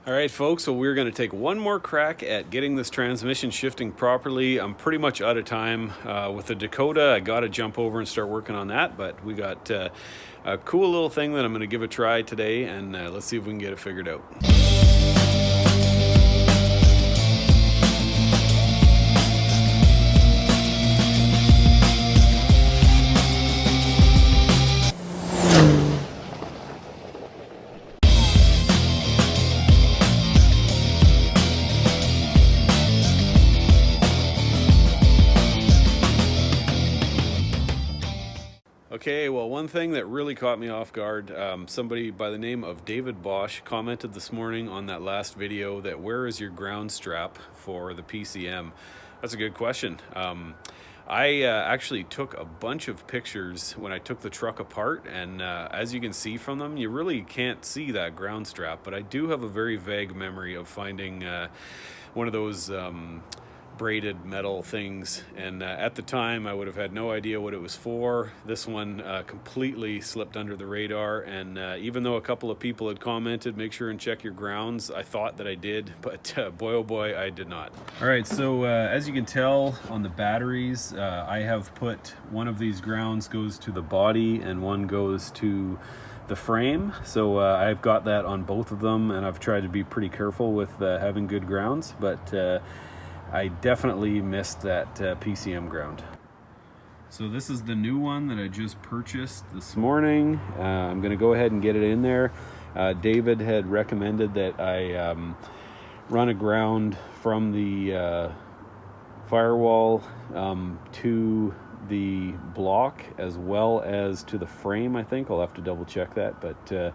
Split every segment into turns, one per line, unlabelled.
All right, folks, so we're going to take one more crack at getting this transmission shifting properly. I'm pretty much out of time with the Dakota. I got to jump over and start working on that, but we got a cool little thing that I'm going to give a try today, and let's see if we can get it figured out. Okay, well, one thing that really caught me off guard, somebody by the name of David Bosch commented this morning on that last video that where is your ground strap for the PCM? That's a good question. I actually took a bunch of pictures when I took the truck apart, and as you can see from them, you really can't see that ground strap, but I do have a very vague memory of finding one of those braided metal things, and at the time I would have had no idea what it was for. This one completely slipped under the radar, and even though a couple of people had commented make sure and check your grounds, I thought that I did, but boy oh boy, I did not. All right, so as you can tell on the batteries, I have put one of these grounds goes to the body and one goes to the frame, so I've got that on both of them, and I've tried to be pretty careful with having good grounds, but I definitely missed that PCM ground. So this is the new one that I just purchased this morning. I'm going to go ahead and get it in there. David had recommended that I run a ground from the firewall to the block as well as to the frame, I think. I'll have to double check that, but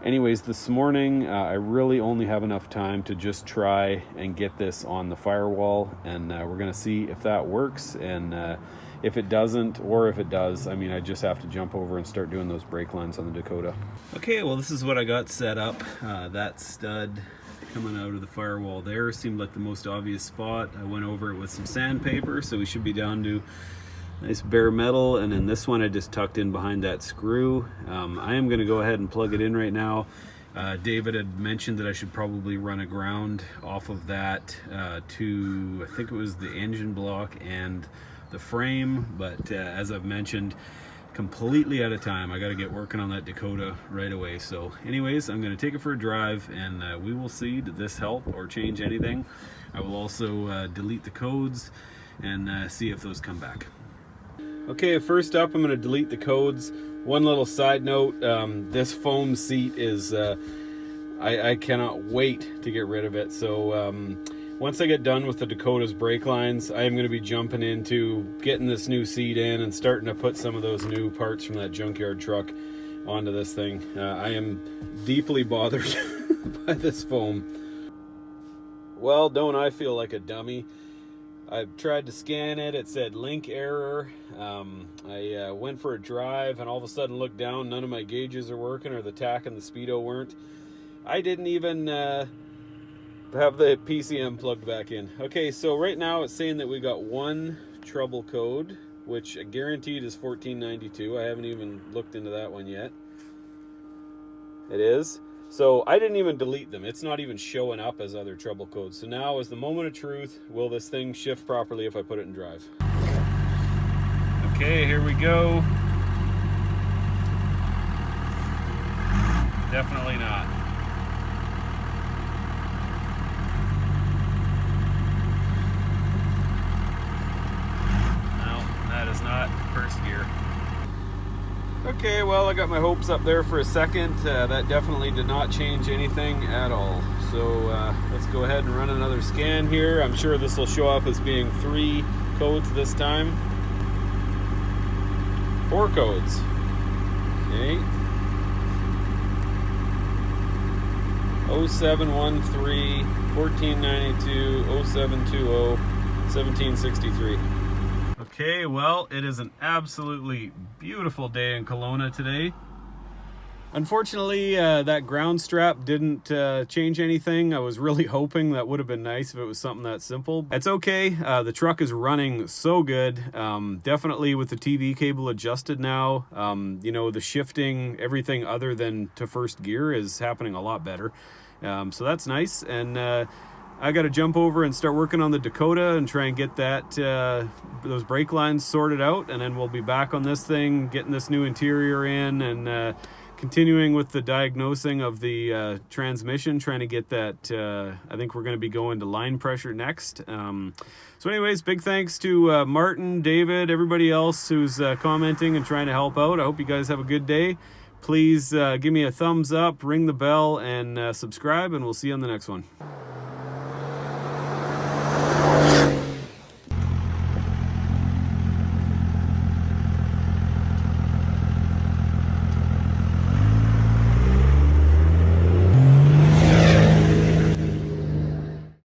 anyways, this morning I really only have enough time to just try and get this on the firewall, and we're going to see if that works, and if it doesn't, or if it does, I mean, I just have to jump over and start doing those brake lines on the Dakota. Okay, well, this is what I got set up. That stud coming out of the firewall there seemed like the most obvious spot. I went over it with some sandpaper, so we should be down to nice bare metal, and then this one I just tucked in behind that screw. I am going to go ahead and plug it in right now. David had mentioned that I should probably run a ground off of that to, I think it was the engine block and the frame, but as I've mentioned, completely out of time. I got to get working on that Dakota right away. So anyways, I'm going to take it for a drive, and we will see did this help or change anything. I will also delete the codes and see if those come back. Okay, first up I'm going to delete the codes. One little side note, this foam seat is, I cannot wait to get rid of it. So once I get done with the Dakota's brake lines, I am going to be jumping into getting this new seat in and starting to put some of those new parts from that junkyard truck onto this thing. I am deeply bothered by this foam. Well, don't I feel like a dummy? I tried to scan it, it said link error. I went for a drive and all of a sudden looked down, none of my gauges are working, or the tach and the speedo weren't. I didn't even have the PCM plugged back in. Okay, so right now it's saying that we got one trouble code, which guaranteed is 1492. I haven't even looked into that one yet. It is. So I didn't even delete them. It's not even showing up as other trouble codes. So now is the moment of truth. Will this thing shift properly if I put it in drive? Okay, here we go. Definitely not. No, that is not first gear. Okay, well, I got my hopes up there for a second. That definitely did not change anything at all. So let's go ahead and run another scan here. I'm sure this will show up as being 3 codes this time. 4 codes. Okay. 0713, 1492, 0720, 1763. Okay, well, it is an absolutely beautiful day in Kelowna today. Unfortunately, that ground strap didn't change anything. I was really hoping that would have been nice if it was something that simple. It's okay. The truck is running so good. Definitely with the TV cable adjusted now, you know, the shifting, everything other than to first gear is happening a lot better. So that's nice. And I got to jump over and start working on the Dakota and try and get that those brake lines sorted out, and then we'll be back on this thing, getting this new interior in, and continuing with the diagnosing of the transmission, trying to get that. I think we're going to be going to line pressure next. So anyways, big thanks to Martin, David, everybody else who's commenting and trying to help out. I hope you guys have a good day. Please give me a thumbs up, ring the bell, and subscribe, and we'll see you on the next one.